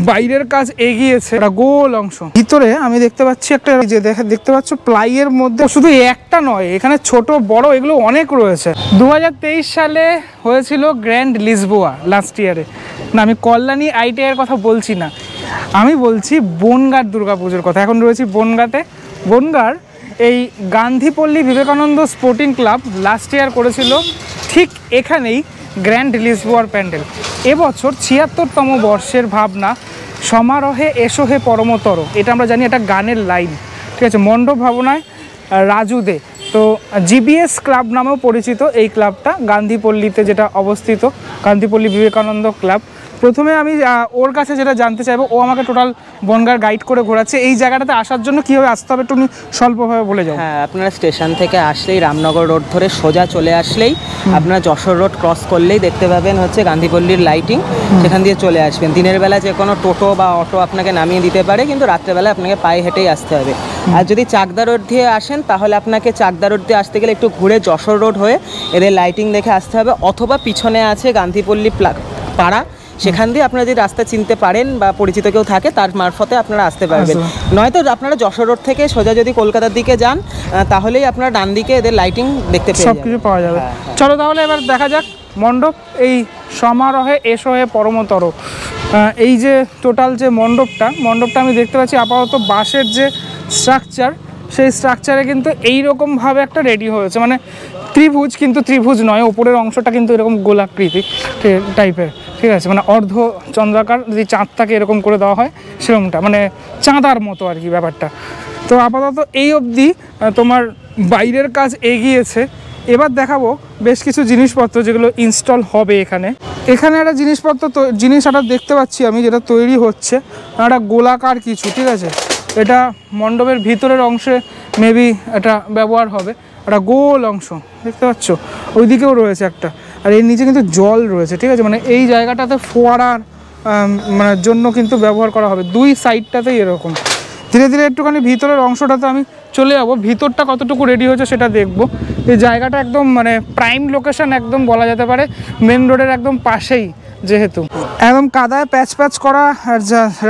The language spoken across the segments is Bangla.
বাইরের কাজ এগিয়েছে, একটা গোল অংশ। ভিতরে আমি দেখতে পাচ্ছি একটা, যে দেখতে পাচ্ছ প্লাইয়ের মধ্যে শুধু একটা নয়, এখানে ছোট বড় এগুলো অনেক রয়েছে। 2023 সালে হয়েছিল গ্র্যান্ড লিসবোয়া লাস্ট ইয়ারে। না, আমি কল্যাণী আইটিআইয়ের কথা বলছি না, আমি বলছি বনগাঁর দুর্গাপুজোর কথা। এখন রয়েছি বনগাঁতে। বনগাঁর এই Gandhipalli Vivekananda sporting club last year করেছিল ঠিক এখানেই গ্র্যান্ড লিসবোয়ার প্যান্ডেল। এবছর ৭৬তম বর্ষের ভাবনা, সমারোহে এসো হে পরমতর, এটা আমরা জানি এটা গানের লাইন, ঠিক আছে। মণ্ডপ ভাবনায় রাজু দে, তো জিবিএস ক্লাব নামেও পরিচিত এই ক্লাবটা, গান্ধীপল্লীতে যেটা অবস্থিত, গান্ধীপল্লী বিবেকানন্দ ক্লাব। প্রথমে আমি ওর কাছে যেটা জানতে চাইবো, ও আমাকে টোটাল বনগাঁর গাইড করে ঘোরাচ্ছে। এই জায়গাটাতে আসার জন্য কীভাবে আসতে হবে একটু স্বল্পভাবে বলে যাও। হ্যাঁ, আপনারা স্টেশন থেকে আসলেই রামনগর রোড ধরে সোজা চলে আসলেই আপনারা যশোর রোড ক্রস করলেই দেখতে পাবেন হচ্ছে গান্ধীপল্লীর লাইটিং, সেখান দিয়ে চলে আসবেন। দিনের বেলা যে কোনো টোটো বা অটো আপনাকে নামিয়ে দিতে পারে, কিন্তু রাত্রেবেলা আপনাকে পায়ে হেঁটেই আসতে হবে। আর যদি চাকদা রোড দিয়ে আসেন তাহলে আপনাকে চাকদা রোড দিয়ে আসতে গেলে একটু ঘুরে যশোর রোড হয়ে এদের লাইটিং দেখে আসতে হবে, অথবা পিছনে আছে গান্ধীপল্লী পাড়া, সেখান দিয়ে আপনারা যদি রাস্তা চিনতে পারেন বা পরিচিত কেউ থাকে তার মারফতে আপনারা আসতে পারবেন। নয়তো আপনারা যশোর রোড থেকে সোজা যদি কলকাতার দিকে যান তাহলেই আপনারা ডান দিকে এদের লাইটিং দেখতে পেয়ে সব কিছু পাওয়া যাবে। চলো তাহলে এবার দেখা যাক মণ্ডপ, এই সমারোহে এসো হে পরমতর, এই যে টোটাল যে মণ্ডপটা আমি দেখতে পাচ্ছি আপাতত বাঁশের যে স্ট্রাকচার, সেই স্ট্রাকচারে কিন্তু এইরকমভাবে একটা রেডি হয়েছে, মানে ত্রিভুজ, কিন্তু ত্রিভুজ নয়, ওপরের অংশটা কিন্তু এরকম গোলাকৃতি টাইপের, ঠিক আছে, মানে অর্ধ চন্দ্রাকার, যদি চাঁদটাকে এরকম করে দেওয়া হয় সেরকমটা, মানে চাঁদার মতো আর কি ব্যাপারটা। তো আপাতত এই অবধি তোমার বাইরের কাজ এগিয়েছে। এবার দেখাবো বেশ কিছু জিনিসপত্র যেগুলো ইনস্টল হবে এখানে। এখানে একটা জিনিস একটা দেখতে পাচ্ছি আমি, যেটা তৈরি হচ্ছে একটা গোলাকার কিছু, ঠিক আছে। এটা মণ্ডপের ভিতরের অংশে মেবি এটা ব্যবহার হবে, একটা গোল অংশ দেখতে পাচ্ছ, ওইদিকেও রয়েছে একটা, আর এর নিচে কিন্তু জল রয়েছে, ঠিক আছে। মানে এই জায়গাটাতে ফোয়ারার মানে জন্য কিন্তু ব্যবহার করা হবে, দুই সাইডটাতেই এরকম। ধীরে ধীরে একটুখানি ভিতরের অংশটাতে আমি চলে যাবো, ভিতরটা কতটুকু রেডি হয়েছে সেটা দেখবো। এই জায়গাটা একদম মানে প্রাইম লোকেশন একদম বলা যেতে পারে, মেন রোডের একদম পাশেই, যেহেতু একদম কাদায় প্যাচ করা আর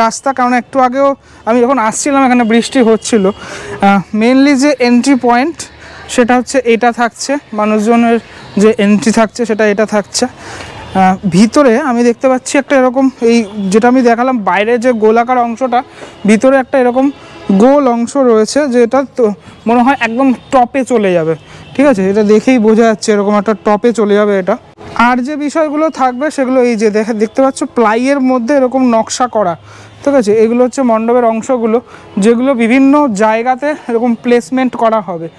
রাস্তা। কারণ একটু আগেও আমি যখন আসছিলাম এখানে বৃষ্টি হচ্ছিল। মেনলি যে এন্ট্রি পয়েন্ট সেটা হচ্ছে এটা থাকছে, মানুষজনের যে এন্ট্রি থাকছে সেটা এটা থাকছে। ভিতরে আমি দেখতে পাচ্ছি একটা এরকম, এই যেটা আমি দেখালাম বাইরে যে গোলাকার অংশটা, ভিতরে একটা এরকম গোল অংশ রয়েছে, যেটা তো মনে হয় একদম টপে চলে যাবে, ঠিক আছে। এটা দেখেই বোঝা যাচ্ছে এরকম একটা টপে চলে যাবে এটা। আর যে বিষয়গুলো থাকবে সেগুলো এই যে দেখতে পাচ্ছ প্লাইয়ের মধ্যে এরকম নকশা করা, ঠিক আছে। এগুলো হচ্ছে মণ্ডপের অংশগুলো, যেগুলো বিভিন্ন জায়গাতে এরকম প্লেসমেন্ট করা হবে।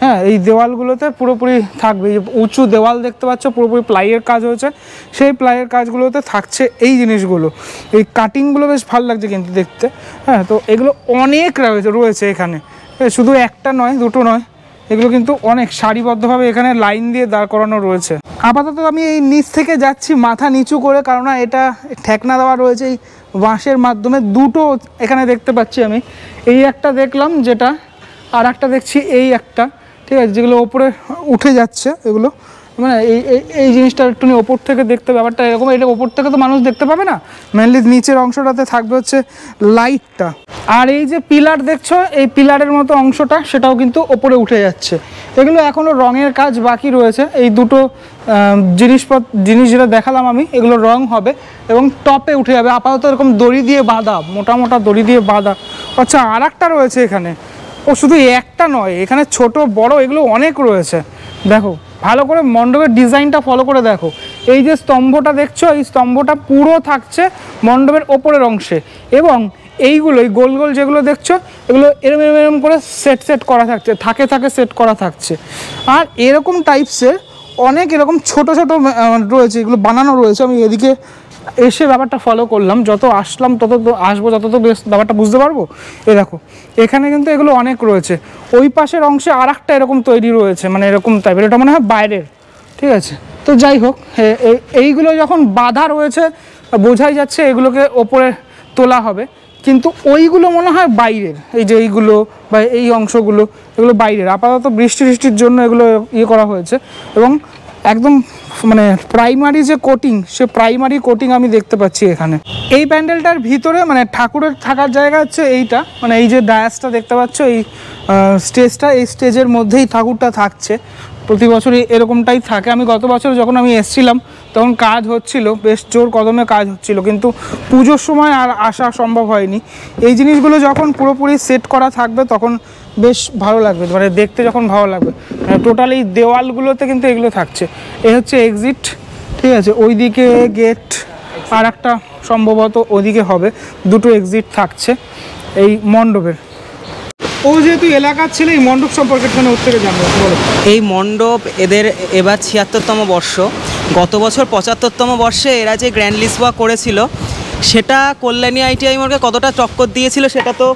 হ্যাঁ, এই দেওয়ালগুলোতে পুরোপুরি থাকবে, এই উঁচু দেওয়াল দেখতে পাচ্ছ পুরোপুরি প্লাইয়ের কাজ হয়েছে, সেই প্লাইয়ের কাজগুলোতে থাকছে এই জিনিসগুলো। এই কাটিংগুলো বেশ ভালো লাগছে কিন্তু দেখতে। হ্যাঁ, তো এগুলো অনেক রয়েছে এখানে, শুধু একটা নয়, দুটো নয়, এগুলো কিন্তু অনেক সারিবদ্ধভাবে এখানে লাইন দিয়ে দাঁড় করানো রয়েছে। আপাতত আমি এই নিচ থেকে যাচ্ছি মাথা নিচু করে, কারণ এটা ঠেকনা দেওয়া রয়েছে এই বাঁশের মাধ্যমে। দুটো এখানে দেখতে পাচ্ছি আমি, এই একটা দেখলাম যেটা, আর একটা দেখছি এই একটা, ঠিক আছে, যেগুলো ওপরে উঠে যাচ্ছে এগুলো, মানে এই জিনিসটা একটু ওপর থেকে দেখতে, ব্যাপারটা এরকম। এটা ওপর থেকে তো মানুষ দেখতে পাবে না, মেনলি নিচের অংশটাতে থাকবে হচ্ছে লাইটটা। আর এই যে পিলার দেখছো, এই পিলারের মতো অংশটা সেটাও কিন্তু ওপরে উঠে যাচ্ছে। এগুলো এখনও রঙের কাজ বাকি রয়েছে। এই দুটো জিনিস যেটা দেখালাম আমি, এগুলো রং হবে এবং টপে উঠে যাবে। আপাতত এরকম দড়ি দিয়ে বাঁধা, মোটা দড়ি দিয়ে বাঁধা। আচ্ছা, আর একটা রয়েছে এখানে, ও শুধু একটা নয়, এখানে ছোট বড় এগুলো অনেক রয়েছে। দেখো ভালো করে মণ্ডপের ডিজাইনটা ফলো করে দেখো। এই যে স্তম্ভটা দেখছো, এই স্তম্ভটা পুরো থাকছে মণ্ডপের ওপরের অংশে, এবং এইগুলো এই গোল গোল যেগুলো দেখছো এগুলো এরম করে সেট করা থাকছে, থাকে সেট করা থাকছে। আর এরকম টাইপসের অনেক এরকম ছোট রয়েছে, এগুলো বানানো রয়েছে। আমি এদিকে এসে ব্যাপারটা ফলো করলাম, যত আসলাম তত আসবো, তত তো বেশ ব্যাপারটা বুঝতে পারবো। দেখো এখানে কিন্তু এগুলো অনেক রয়েছে। ওই পাশের অংশে আর একটা এরকম তৈরি রয়েছে, মানে এরকম টাইপের, এটা মনে হয় বাইরের, ঠিক আছে। তো যাই হোক, এইগুলো যখন বাঁধা রয়েছে বোঝাই যাচ্ছে এগুলোকে ওপরে তোলা হবে, কিন্তু ওইগুলো মনে হয় বাইরের। এই যে এইগুলো বা এই অংশগুলো, এগুলো বাইরের। আপাতত বৃষ্টির জন্য এগুলো করা হয়েছে, এবং একদম মানে প্রাইমারি যে কোটিং, সে প্রাইমারি কোটিং আমি দেখতে পাচ্ছি এখানে। এই প্যান্ডেলটার ভিতরে মানে ঠাকুরের থাকার জায়গা হচ্ছে এইটা, মানে এই যে ডায়াসটা দেখতে পাচ্ছ, এই স্টেজটা, এই স্টেজের মধ্যেই ঠাকুরটা থাকছে। প্রতি বছরই এরকমটাই থাকে। আমি গত বছর যখন আমি এসেছিলাম তখন কাজ হচ্ছিল, বেশ জোর কদমে কাজ হচ্ছিল, কিন্তু পুজোর সময় আর আসা সম্ভব হয়নি। এই জিনিসগুলো যখন পুরোপুরি সেট করা থাকবে তখন বেশ ভালো লাগবে, মানে দেখতে যখন ভালো লাগবে। টোটাল এই দেওয়ালগুলোতে কিন্তু এগুলো থাকছে। এই হচ্ছে এক্সিট, ঠিক আছে, ওইদিকে গেট, আর একটা সম্ভবত ওদিকে হবে, দুটো এক্সিট থাকছে এই মণ্ডপের। ও যেহেতু এলাকার ছেলে, এই মণ্ডপ সম্পর্কে মানে ওর থেকে জানবো, বলো। এই মণ্ডপ এদের এবার ৭৬তম বর্ষ। গত বছর ৭৫তম বর্ষে এরা যে গ্র্যান্ড লিসওয়া করেছিল সেটা কল্যাণী ITI মোড়কে কতটা টক্কর দিয়েছিল সেটা তো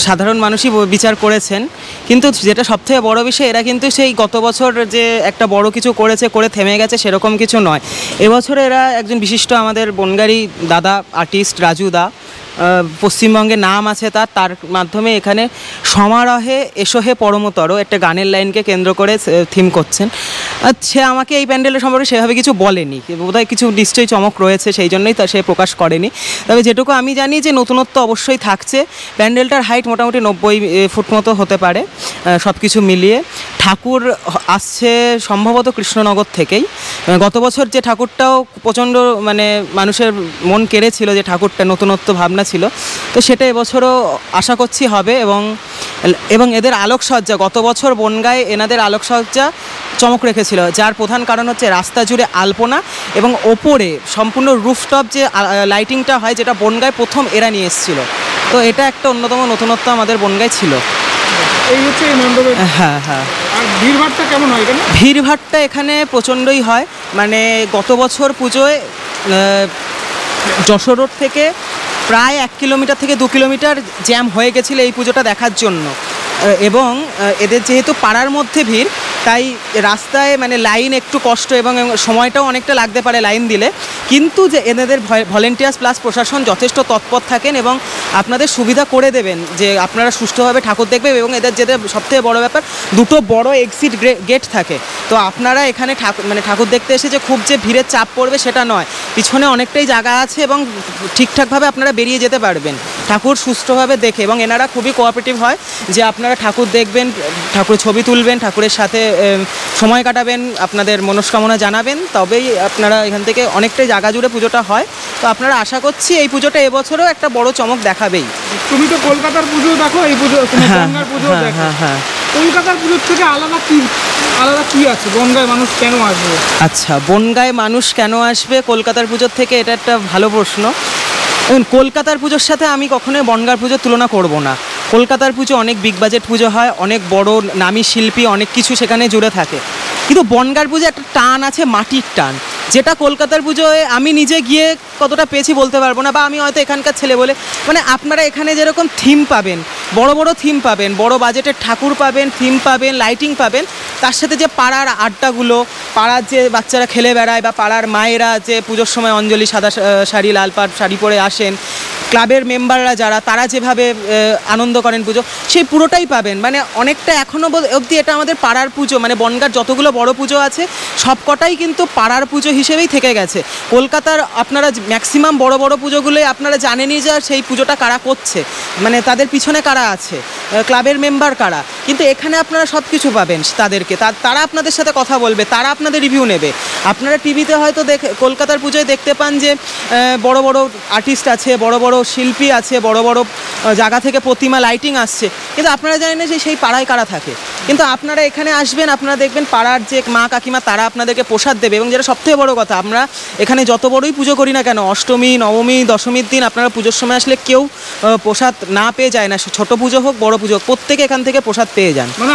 সাধারণ মানুষই বিচার করেছেন। কিন্তু যেটা সবথেকে বড় বিষয়, এরা কিন্তু সেই গত বছর যে একটা বড় কিছু করেছে, করে থেমে গেছে সেরকম কিছু নয়। এবছরে এরা একজন বিশিষ্ট আমাদের বনগাঁরী দাদা আর্টিস্ট রাজু দা, পশ্চিমবঙ্গে নাম আছে তার মাধ্যমে এখানে সমারোহে এসো হে পরমতর একটা গানের লাইনকে কেন্দ্র করে থিম করছেন। সে আমাকে এই প্যান্ডেলের সম্পর্কে সেভাবে কিছু বলেনি, বোধহয় কিছু নিশ্চয়ই চমক রয়েছে, সেই জন্যই সে প্রকাশ করেনি। তবে যেটুকু আমি জানি যে নতুনত্ব অবশ্যই থাকছে। প্যান্ডেলটার হাইট মোটামুটি 90 ফুট মতো হতে পারে সব কিছু মিলিয়ে। ঠাকুর আসছে সম্ভবত কৃষ্ণনগর থেকেই। গত বছর যে ঠাকুরটাও প্রচণ্ড মানে মানুষের মন কেড়েছিল, যে ঠাকুরটা নতুনত্ব ভাবনা ছিল, তো সেটা এবছরও আশা করছি হবে। এবং এদের আলোকসজ্জা, গত বছর বনগাঁয় এনাদের আলোকসজ্জা চমক রেখেছিল, যার প্রধান কারণ হচ্ছে রাস্তা জুড়ে আলপনা এবং ওপরে সম্পূর্ণ রুফটপ যে লাইটিংটা হয়, যেটা বনগাঁয় প্রথম এরা নিয়ে এসেছিল। তো এটা একটা অন্যতম নতুনত্ব আমাদের বনগাঁয় ছিল। এই হচ্ছে এই মণ্ডপে। হ্যাঁ হ্যাঁ। আর ভিড়ভাড়টা কেমন হয় এখানে? ভিড়ভাড়টা এখানে প্রচণ্ডই হয়। মানে গত বছর পুজোয় যশোর রোড থেকে প্রায় 1 কিলোমিটার থেকে 2 কিলোমিটার জ্যাম হয়ে গেছিলো এই পুজোটা দেখার জন্য। এবং এদের যেহেতু পাড়ার মধ্যে ভিড়, তাই রাস্তায় মানে লাইন একটু কষ্ট এবং সময়টাও অনেকটা লাগতে পারে লাইন দিলে। কিন্তু যে এদের ভলেন্টিয়ার্স প্লাস প্রশাসন যথেষ্ট তৎপর থাকেন এবং আপনাদের সুবিধা করে দেবেন যে আপনারা সুষ্ঠুভাবে ঠাকুর দেখবেন। এবং এদের যেটা সবথেকে বড় ব্যাপার, দুটো বড় এক্সিট গেট থাকে। তো আপনারা এখানে ঠাকুর দেখতে এসে যে খুব যে ভিড়ের চাপ পড়বে সেটা নয়, পিছনে অনেকটাই জায়গা আছে এবং ঠিকঠাকভাবে আপনারা বেরিয়ে যেতে পারবেন ঠাকুর সুষ্ঠুভাবে দেখে। এবং এনারা খুবই কোঅপারেটিভ হয়, যে আপনারা ঠাকুর দেখবেন, ঠাকুরের ছবি তুলবেন, ঠাকুরের সাথে সময় কাটাবেন, আপনাদের মনস্কামনা জানাবেন, তবেই আপনারা এখান থেকে অনেকটাই জায়গা জুড়ে পুজোটা হয়। তো আপনারা আশা করছি এই পুজোটা এবছরও একটা বড় চমক দেখাবেই। তুমি তো কলকাতার পুজো দেখো, এই পুজো বনগাঁর পুজো দেখো। হ্যাঁ, কলকাতার পুজোর থেকে আলাদা কি আছে? বনগাঁয় মানুষ কেন আসবে? আচ্ছা, বনগাঁয় মানুষ কেন আসবে কলকাতার পুজোর থেকে, এটা একটা ভালো প্রশ্ন। কলকাতার পুজোর সাথে আমি কখনোই বনগাঁর পুজোর তুলনা করব না। কলকাতার পুজো অনেক বিগ বাজেট পুজো হয়, অনেক বড় নামী শিল্পী, অনেক কিছু সেখানে জুড়ে থাকে। কিন্তু বনগাঁর পুজো একটা টান আছে, মাটির টান, যেটা কলকাতার পুজোয় আমি নিজে গিয়ে কতটা পেয়েছি বলতে পারবো না, বা আমি হয়তো এখানকার ছেলে বলে। মানে আপনারা এখানে যেরকম থিম পাবেন, বড় বড় থিম পাবেন, বড় বাজেটের ঠাকুর পাবেন, থিম পাবেন, লাইটিং পাবেন, তার সাথে যে পাড়ার আড্ডাগুলো, পাড়ার যে বাচ্চারা খেলে বেড়ায়, বা পাড়ার মায়েরা যে পুজোর সময় অঞ্জলি সাদা শাড়ি লাল পাড় শাড়ি পরে আসেন, ক্লাবের মেম্বাররা যারা, তারা যেভাবে আনন্দ করেন পুজো, সেই পুরোটাই পাবেন। মানে অনেকটা এখনও অবধি এটা আমাদের পাড়ার পুজো, মানে বনগাঁর যতগুলো বড় পুজো আছে সবকটাই কিন্তু পাড়ার পুজো হিসেবেই থেকে গেছে। কলকাতার আপনারা ম্যাক্সিমাম বড় বড় পুজোগুলোই আপনারা জানেনই যে সেই পুজোটা কারা করছে, মানে তাদের পিছনে কারা আছে, ক্লাবের মেম্বার কারা। কিন্তু এখানে আপনারা সব কিছু পাবেন তাদেরকে, তারা আপনাদের সাথে কথা বলবে, তারা আপনাদের রিভিউ নেবে। আপনারা টিভিতে হয়তো কলকাতার পুজোয় দেখতে পান যে বড় বড় আর্টিস্ট আছে, বড় বড় শিল্পী আছে, বড় বড় জায়গা থেকে প্রতিমা লাইটিং আসছে, কিন্তু আপনারা জানেন না যে সেই পাড়ায় কারা থাকে। কিন্তু আপনারা এখানে আসবেন, আপনারা দেখবেন পাড়ার যে মা কাকিমা, তারা আপনাদেরকে প্রসাদ দেবে। এবং যেটা সবথেকে বড় কথা, আমরা এখানে যত বড়ই পুজো করি না কেন, অষ্টমী, নবমী, দশমীর দিন আপনারা পুজোর সময় আসলে কেউ প্রসাদ না পেয়ে যায় না। ছোট পুজো হোক, বড় পুজো হোক, প্রত্যেকে এখান থেকে প্রসাদ পেয়ে যান। মানে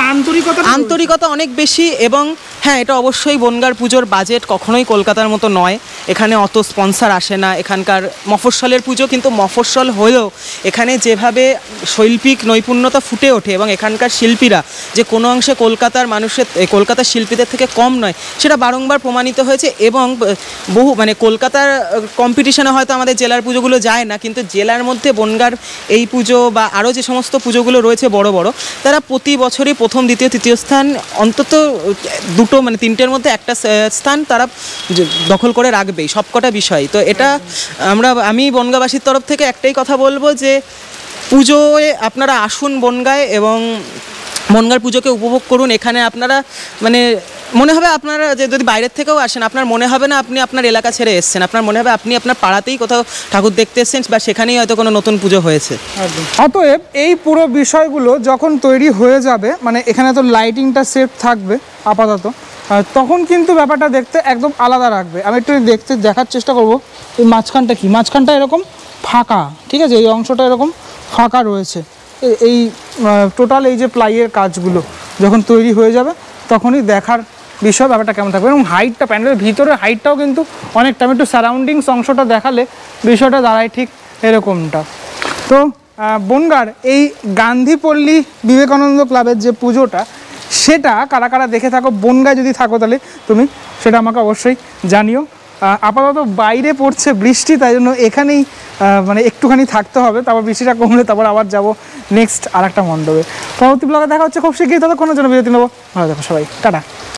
আন্তরিকতা অনেক বেশি। এবং হ্যাঁ, এটা অবশ্যই বনগাঁর পুজোর বাজেট কখনোই কলকাতার মতো নয়। এখানে অত স্পন্সার আসে না। এখানকার মফস্বলের পুজো, কিন্তু মফস্বল হলেও এখানে যেভাবে শৈল্পিক নৈপুণ্যতা ফুটে ওঠে এবং এখানকার শিল্পীরা যে কোনো কোনো অংশে কলকাতার মানুষের কলকাতার শিল্পীদের থেকে কম নয় সেটা বারংবার প্রমাণিত হয়েছে। এবং বহু মানে কলকাতার কম্পিটিশনে হয়তো আমাদের জেলার পুজোগুলো যায় না, কিন্তু জেলার মধ্যে বনগাঁর এই পুজো বা আরও যে সমস্ত পুজোগুলো রয়েছে বড় বড়, তারা প্রতি বছরই প্রথম দ্বিতীয় তৃতীয় স্থান অন্তত দুটো মানে তিনটের মধ্যে একটা স্থান তারা দখল করে রাখবেই সবকটা বিষয়। তো এটা আমি বনগাঁবাসীর তরফ থেকে একটাই কথা বলবো যে পুজোয় আপনারা আসুন বনগাঁয় এবং বনগাঁর পুজোকে উপভোগ করুন। এখানে আপনারা মানে মনে হবে আপনারা যে যদি বাইরের থেকেও আসেন আপনার মনে হবে না আপনি আপনার এলাকা ছেড়ে এসেছেন, আপনার মনে হবে আপনি আপনার পাড়াতেই কোথাও ঠাকুর দেখতে এসেছেন বা সেখানেই হয়তো কোনো নতুন পুজো হয়েছে। অতএব এই পুরো বিষয়গুলো যখন তৈরি হয়ে যাবে, মানে এখানে তো লাইটিংটা সেট থাকবে আপাতত, তখন কিন্তু ব্যাপারটা দেখতে একদম আলাদা রাখবে। আমি একটু দেখার চেষ্টা করব এই মাঝখানটা কি, মাঝখানটা এরকম ফাঁকা, ঠিক আছে, এই অংশটা এরকম ফাঁকা রয়েছে। এই টোটাল এই যে প্লাইয়ের কাজগুলো যখন তৈরি হয়ে যাবে তখনই দেখার বিষয় ব্যাপারটা কেমন থাকবে। এবং হাইটটা, প্যান্ডেলের ভিতরে হাইটটাও কিন্তু অনেকটা, আমি একটু সারাউন্ডিংস অংশটা দেখালে বিষয়টা দাঁড়ায় ঠিক এরকমটা। তো বনগাঁর এই গান্ধীপল্লী বিবেকানন্দ ক্লাবের যে পুজোটা, সেটা কারা কারা দেখে থাকো, বনগাঁয় যদি থাকো তাহলে তুমি সেটা আমাকে অবশ্যই জানিও। আপাতত বাইরে পড়ছে বৃষ্টি, তাই জন্য এখানেই মানে একটুখানি থাকতে হবে, তারপর বৃষ্টিটা কমলে তারপর আবার যাব নেক্সট আর একটা মণ্ডপে। পরবর্তী ব্লগে দেখা হচ্ছে খুব শীঘ্রই, ততক্ষণের জন্য বিরতি নেবো। ভালো দেখো সবাই, টাটা।